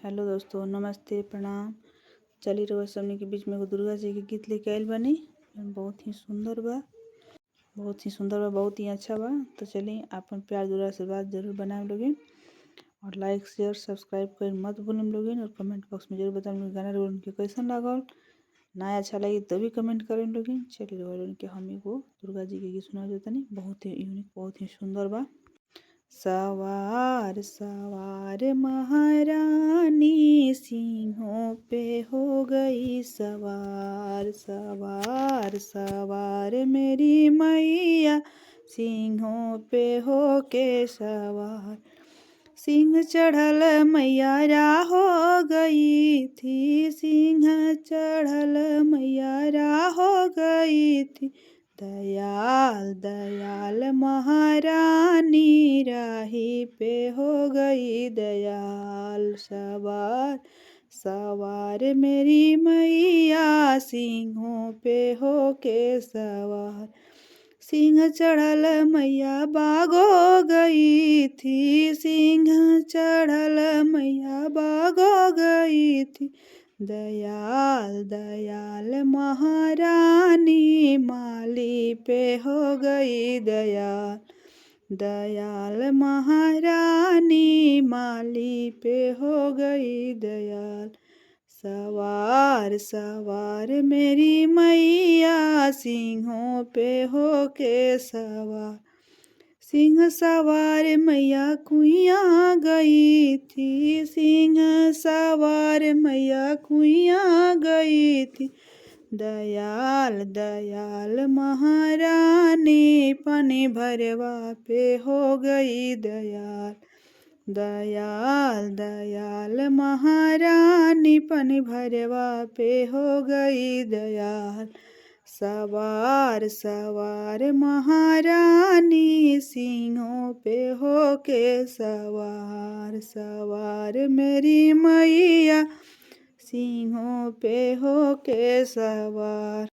Hello दोस्तों, नमस्ते, प्रणाम। चली रउआ सबनी के बीच में एगो दुर्गा जी के गीत लेके आइल बानी। जौन बहुत ही सुंदर बा, बहुत ही अच्छा बा। तो चलिए आपन प्यार दुलार आशीर्वाद जरूर बनाए लोगिन, और लाइक शेयर सब्सक्राइब कर मत भूलम लोगिन, और कमेंट बॉक्स में जरूर बताएं गाना रोल उनके कैसन लागल। ना अच्छा लगी तो भी कमेंट करें लोगिन। चलिए रोल के हम एगो दुर्गा जी के गीत सुना देतनी। बहुत ही यूनिक, बहुत ही सुंदर बा। सवार सवार महारानी सिंहों पे हो गई सवार। सवार सवार मेरी मैया सिंहों पे हो के सवार। सिंह चढ़ल मैया हो गई थी, सिंह चढ़ल मैया हो गई थी। दयाल दयाल महारानी राही पे हो गई दयाल। सवार सवार मेरी मैया सिंहों पे हो के सवार। सिंह चढ़ल मैया बागो गई थी, सिंह चढ़ल मैया बागो गई थी। दयाल दयाल महारानी माली पे हो गई दयाल। दयाल महारानी माली पे हो गई दयाल। सवार सवार मेरी मैया सिंहों पे हो के सवार। सिंह सवार मैया कुइया गई थी, सिंह सवार मैया कुइया गई थी। दयाल दयाल महारानी पानी भरवा पे हो गई दयाल। दयाल दयाल महारानी पानी भरवा पे हो गई दयाल। सवार सवार महारानी सिंहों पे हो के सवार। सवार मेरी मैया सिंहों पे हो के सवार।